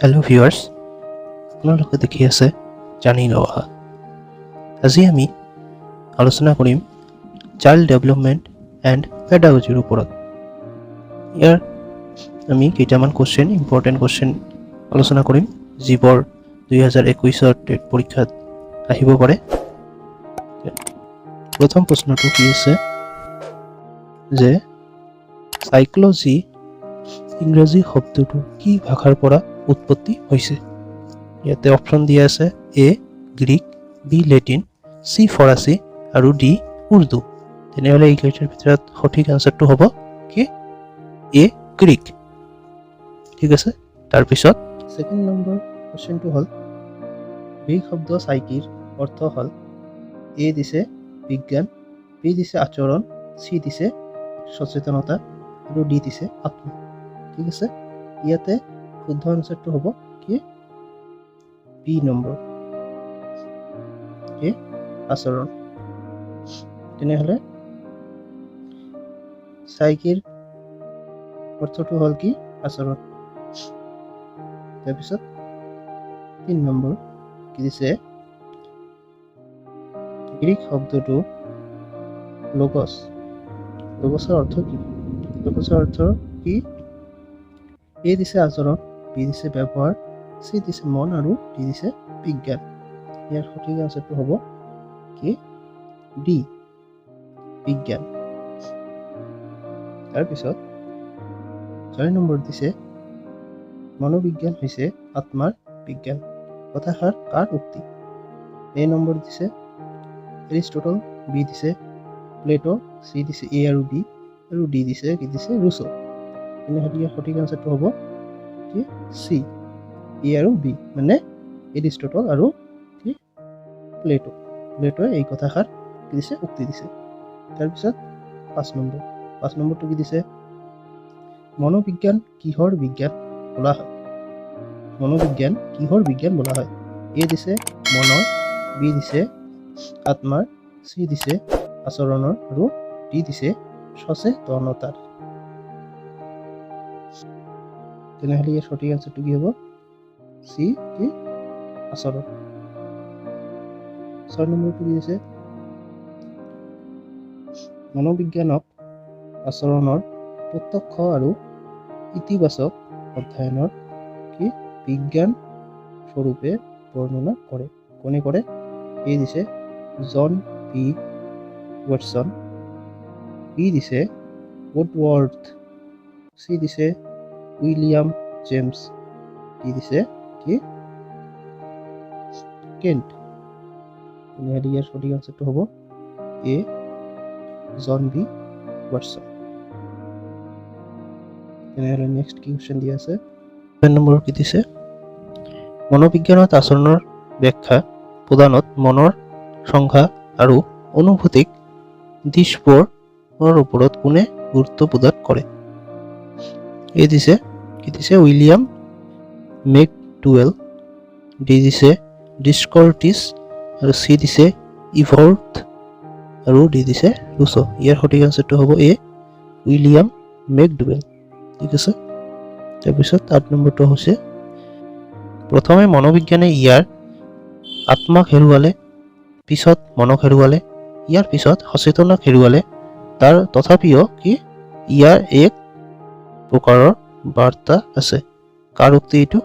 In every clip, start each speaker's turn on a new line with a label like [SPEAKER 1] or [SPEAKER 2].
[SPEAKER 1] Hello' viewers, আপোনালোকে দেখি আছে জানি লোৱা। আজি আমি আলোচনা কৰিম চাইল্ড ডেভেলপমেণ্ট এণ্ড পেডাগজিৰ ওপৰত। ইয়াৰ আমি কেইটামান ইম্পৰ্টেণ্ট কুৱেশ্যন আলোচনা কৰিম, যিবোৰ 2021 টেট পৰীক্ষাত আহিব পাৰে। প্ৰথম প্ৰশ্নটো কি আছে যে সাইকোলজি ইংৰাজী শব্দটো কি ভাষাৰ পৰা উৎপত্তি হৈছে? ইয়াতে অপশ্যন দিয়া আছে এ গ্ৰীক, বি লেটিন, চি ফৰাচী আৰু ডি উৰ্দু। তেনেহ'লে এই কেইটাৰ ভিতৰত সঠিক আনচাৰটো হ'ব কি এ গ্ৰীক। ঠিক আছে, তাৰপিছত ছেকেণ্ড নম্বৰ কুৱেশ্যনটো হ'ল গ্ৰীক শব্দ চাইকিৰ অৰ্থ হ'ল এ দিছে বিজ্ঞান, বি দিছে আচৰণ, চি দিছে সচেতনতা আৰু ডি দিছে আত্মা। ঠিক আছে, ইয়াতে শুদ্ধ আনচাৰটো হ'ব কি বি নম্বৰ কি আচৰণ। তেনেহ'লে চাইকিৰ অৰ্থটো হ'ল কি আচৰণ। তাৰপিছত 3 নম্বৰ কি দিছে গ্ৰীক শব্দটো লগছ। লগছৰ অৰ্থ কি? লগছৰ অৰ্থ কি এ দিছে আচৰণ, বি দিছে ব্যৱহাৰ, চি দিছে মন আৰু ডি দিছে বিজ্ঞান। ইয়াৰ সঠিক আনচাৰটো হ'ব কি ডি বিজ্ঞান। তাৰপিছত 6 নম্বৰ দিছে মনোবিজ্ঞান হৈছে আত্মাৰ বিজ্ঞান। কথাষাৰ কাৰ উক্তি? এ নম্বৰ দিছে এৰিষ্টটল, বি দিছে প্লেটো, চি দিছে এ আৰু বি আৰু ডি দিছে কি দিছে ৰুছো। তেনেহ'লে ইয়াৰ সঠিক আনচাৰটো হ'ব কি চি এ আৰু বি, মানে এৰিষ্টটল আৰু কি প্লেটো। প্লেটোৱে এই কথাষাৰ কি দিছে উক্তি দিছে। তাৰপিছত 5 নম্বৰটো কি দিছে মনোবিজ্ঞান কিহৰ বিজ্ঞান বোলা হয়? মনোবিজ্ঞান কিহৰ বিজ্ঞান বোলা হয়? এ দিছে মনৰ, বি দিছে আত্মাৰ, চি দিছে আচৰণৰ আৰু ডি দিছে সচেতনতাৰ। তেনেহ'লে ইয়াৰ সঠিক আনচাৰটো কি হ'ব চি কি আচৰণ। 6 নম্বৰটো কি দিছে মনোবিজ্ঞানক আচৰণৰ প্ৰত্যক্ষ আৰু ইতিবাচক অধ্যয়নৰ কি বিজ্ঞান স্বৰূপে বৰ্ণনা কৰে। কোনে কৰে? এ দিছে জন পি ৱাটছন, বি দিছে উডৱৰ্থ, চি দিছে উইলিয়াম জেমছ, ডি দিছে কি কেণ্ট। তেনেহ'লে ইয়াৰ সঠিক আনচাৰটো হ'ব এ জন বি ৱাটছন। তেনেহ'লে নেক্সট কি কুৱেশ্যন দিয়া আছে 7 নম্বৰ কি দিছে মনোবিজ্ঞানত আচৰণৰ ব্যাখ্যা প্ৰদানত মনৰ সংজ্ঞা আৰু অনুভূতিক দিশবোৰৰ ওপৰত কোনে গুৰুত্ব প্ৰদান কৰে? এ দিছে কি দিছে উইলিয়াম মেকডুৱেল, ডি দিছে ডিছকৰ্টিছ আৰু চি দিছে ইভৰ্থ আৰু ডি দিছে ৰুছো। ইয়াৰ সঠিক আনচাৰটো হ'ব এ উইলিয়াম মেকডুৱেল। ঠিক আছে, তাৰপিছত 8 নম্বৰটো হৈছে প্ৰথমে মনোবিজ্ঞানে ইয়াৰ আত্মাক হেৰুৱালে, পিছত মনক হেৰুৱালে, ইয়াৰ পিছত সচেতনক হেৰুৱালে, তথাপিও কি ইয়াৰ এক প্ৰকাৰৰ বাৰ্তা আছে। কাৰ উক্তি এইটো?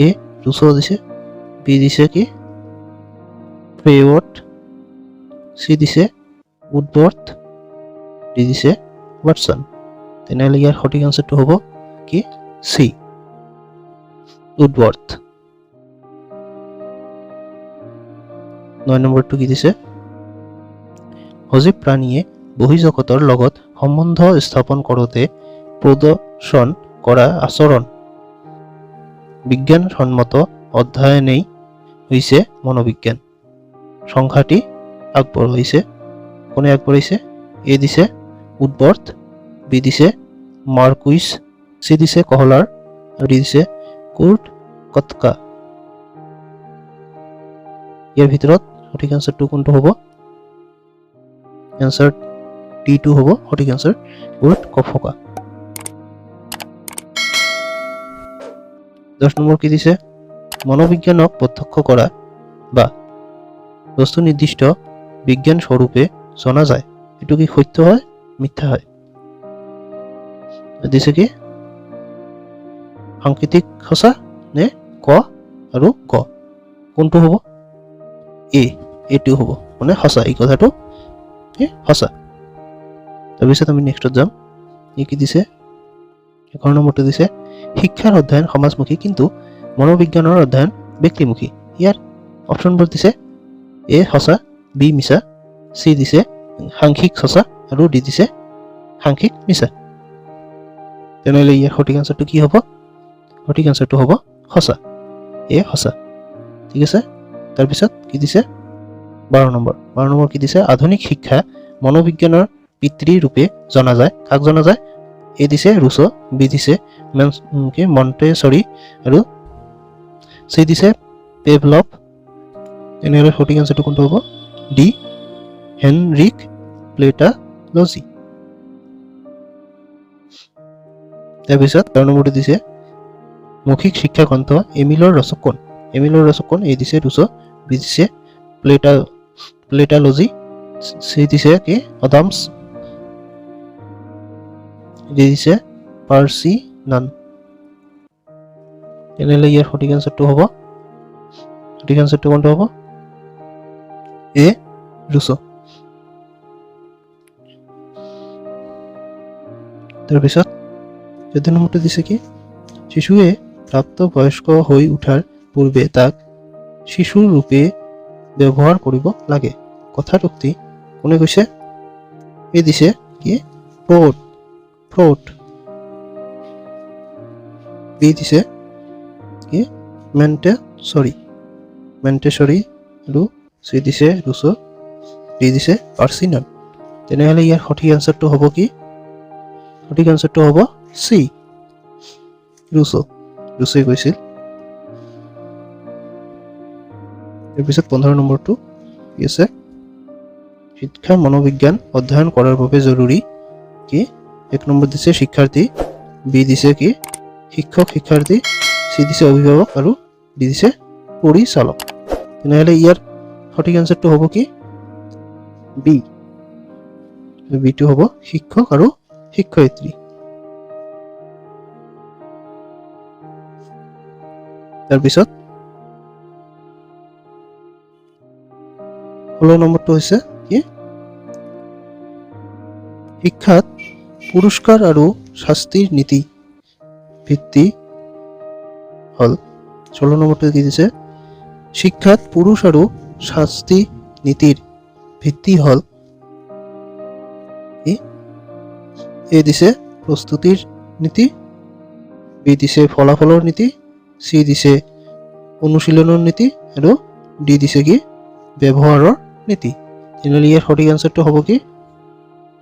[SPEAKER 1] এ ৰুছো দিছে, বি দিছে কি ফেৱৰ্ট, চি দিছে উডৱৰ্থ, ডি দিছে ৱাটছন। তেনেহ'লে ইয়াৰ সঠিক আনচাৰটো হ'ব কি চি উডৱৰ্থ। 9 নম্বৰটো কি দিছে সজীৱ প্ৰাণীয়ে বহিঃজগতৰ লগত সম্বন্ধ স্থাপন কৰোঁতে প্ৰদৰ্শন কৰা আচৰণ বিজ্ঞানসন্মত অধ্যয়নেই হৈছে মনোবিজ্ঞান। সংখ্যাটি আগবঢ়াইছে, কোনে আগবঢ়াইছে? এ দিছে উডৱৰ্থ, বি দিছে মাৰ্কুইছ, চি দিছে কহলাৰ আৰু ডি দিছে কুৰ্ট কটকা। ইয়াৰ ভিতৰত সঠিক আনচাৰটো কোনটো হ'ব? এনচাৰ ডি2 হ'ব সঠিক আনচাৰ কুৰ্ট কটকা। 10 নম্বৰ কি দিছে মনোবিজ্ঞানক প্ৰত্যক্ষ কৰা বা বস্তু নিৰ্দিষ্ট বিজ্ঞান স্বৰূপে জনা যায় এটো কি সত্য হয় মিথ্যা হয় দিছে কি সাংকেতিক সঁচা নে ক আৰু গ কোনটো হ'ব এটো হ'ব মানে সঁচা এই কথাটো সঁচা তাৰপিছত আমি নেক্সটত যাম কি দিছে 11 নম্বৰটো দিছে শিক্ষাৰ অধ্যয়ন সমাজমুখী কিন্তু মনোবিজ্ঞানৰ অধ্যয়ন ব্যক্তিমুখী ইয়াৰ অপচনবোৰ দিছে এ সঁচা বি মিছা সি দিছে সাংখ্যিক সঁচা আৰু ডি দিছে সাংখ্যিক মিছা তেনেহ'লে ইয়াৰ সঠিক আনসাৰটো কি হ'ব সঠিক আনসাৰটো হ'ব সঁচা এ সঁচা ঠিক আছে তাৰপিছত কি দিছে 12 নম্বৰ কি দিছে আধুনিক শিক্ষা মনোবিজ্ঞানৰ পিতৃ ৰূপে জনা যায় কাক জনা যায় এ দিছে ৰুছো বি দিছে মন্টেছৰি আৰু সি দিছে পেভলভ তেনেহ'লে সঠিক আনসাৰটো কোনটো হ'ব ডি হেনৰিক প্লেটালজি তাৰপিছত 13 নম্বৰটো দিছে মৌখিক শিক্ষা গ্ৰন্থ এমিলৰ ৰচক কোন এ দিছে ৰুছো বি দিছে প্লেটালজি সি দিছে কি অডামছ ডি দিছে পাৰ্চি নান তেনেহ'লে ইয়াৰ সঠিক আনসাৰটো হ'ব কোনটো হ'ব এ ৰুছো তাৰপিছত 14 নম্বৰটো দিছে কি শিশুৱে প্ৰাপ্তবয়স্ক হৈ উঠাৰ পূৰ্বে তাক শিশুৰ ৰূপে ব্যৱহাৰ কৰিব লাগে কথাটোক্তি কোনে কৈছে এ দিছে কি ফ্ৰড বি দিছে কি মেণ্টেছৰি আৰু সি দিছে ৰুছো ডি দিছে পাৰ্চিনান তেনেহ'লে ইয়াৰ সঠিক আনসাৰটো হ'ব কি সঠিক আনসাৰটো হ'ব সি ৰুছোই কৈছিল তাৰপিছত 15 নম্বৰটো কি আছে শিক্ষা মনোবিজ্ঞান অধ্যয়ন কৰাৰ বাবে জৰুৰী কি 1 নম্বৰ দিছে শিক্ষাৰ্থী বি দিছে কি শিক্ষক শিক্ষাৰ্থী সি দিছে অভিভাৱক আৰু ডি দিছে পৰিচালক তেনেহ'লে ইয়াৰ সঠিক আনসাৰটো হ'ব কি বিটো হ'ব শিক্ষক আৰু শিক্ষয়িত্ৰী তাৰপিছত 16 নম্বৰটো হৈছে কি শিক্ষাত পুৰস্কাৰ আৰু শাস্তিৰ নীতি ভিত্তি হল 16 নম্বৰটো কি দিছে শিক্ষাত পুৰুষ আৰু শাস্তি নীতিৰ ভিত্তি হল এ দিছে প্ৰস্তুতিৰ নীতি বি দিছে ফলাফলৰ নীতি সি দিছে অনুশীলনৰ নীতি আৰু ডি দিছে কি ব্যৱহাৰৰ নীতি তেনেহ'লে ইয়াৰ সঠিক আনসাৰটো হ'ব কি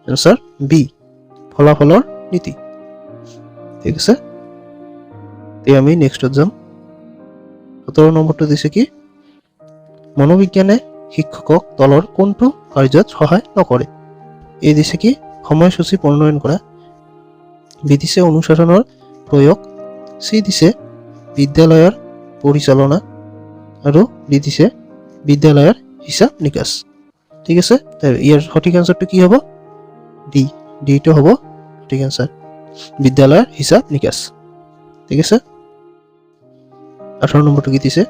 [SPEAKER 1] আনসাৰ বি ফলাফলৰ নীতি ঠিক আছে তে আমি নেক্সটত যাম 17 নম্বৰটো দিছে কি মনোবিজ্ঞানে শিক্ষকক দলৰ কোনটো কাৰ্যত সহায় নকৰে এ দিছে কি সময়সূচী প্ৰণয়ন কৰা বি দিছে অনুশাসনৰ প্ৰয়োগ সি দিছে বিদ্যালয়ৰ পৰিচালনা আৰু ডি দিছে বিদ্যালয়ৰ হিচাপ নিকাশ ঠিক আছে ইয়াৰ সঠিক আনসাৰটো কি হ'ব ডিটো হ'ব সঠিক আনসাৰ বিদ্যালয়ৰ হিচাপ নিকাশ ঠিক আছে 18 নম্বৰটো কি দিছে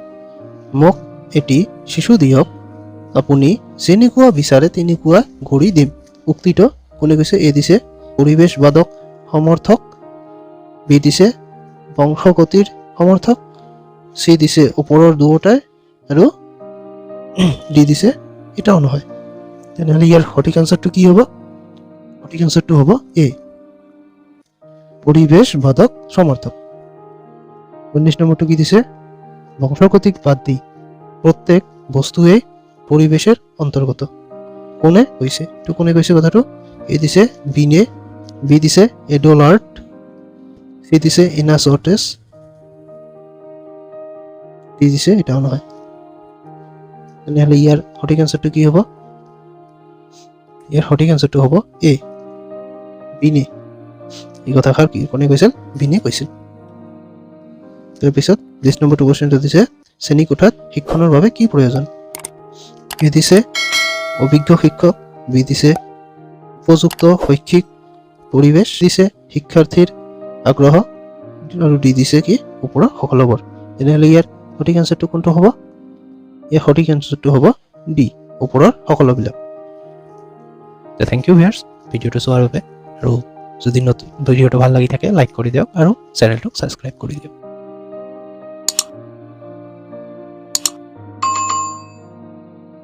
[SPEAKER 1] মোক এটি শিশু দিয়ক আপুনি যেনেকুৱা বিচাৰে তেনেকুৱা ঘড়ী দিম উক্তিটো কোনে কৈছে এ দিছে পৰিৱেশবাদক সমৰ্থক বি দিছে বংশগতিৰ সমৰ্থক সি দিছে ওপৰৰ দুয়োটাই আৰু ডি দিছে এটাও নহয় তেনেহ'লে ইয়াৰ সঠিক আনসাৰটো কি হ'ব সঠিক আনসাৰটো হ'ব এ পৰিৱেশবাদক সমৰ্থক 19 নম্বৰটো কি দিছে বংশগতিক বাদ দি প্ৰত্যেক বস্তুৱে পৰিৱেশৰ অন্তৰ্গত কোনে কৈছে কথাটো এ দিছে বিনে বি দিছে এডলাৰ্ট সি দিছে ইনাচৰ্টেছ ডি দিছে এটাও নহয় তেনেহ'লে ইয়াৰ সঠিক আনসাৰটো কি হ'ব ইয়াৰ সঠিক আনসাৰটো হ'ব এ বিনে এই কথাষাৰ কি কোনে কৈছিল বিনে কৈছিল তাৰপিছত লিষ্ট নম্বৰ 2 কোৱেশ্চনটো দিছে শ্ৰেণীকোঠাত শিক্ষণৰ বাবে কি প্ৰয়োজন? এ দিছে অভিজ্ঞ শিক্ষক, বি দিছে উপযুক্ত শৈক্ষিক পৰিৱেশ, দিছে শিক্ষাৰ্থীৰ আগ্ৰহ, আৰু ডি দিছে কি ওপৰৰ সকলোবোৰ। তেনেহ'লে ইয়াৰ সঠিক এনচাৰটো কোনটো হ'ব? ইয়াৰ সঠিক এনচাৰটো হ'ব ডি, ওপৰৰ সকলোবিলাক। থেংক ইউ ভিউয়াৰ্ছ ভিডিঅ'টো চোৱাৰ বাবে, আৰু যদি ভিডিঅ'টো ভাল লাগি থাকে লাইক কৰি দিয়ক আৰু চেনেলটোক ছাবস্ক্ৰাইব কৰি দিয়ক।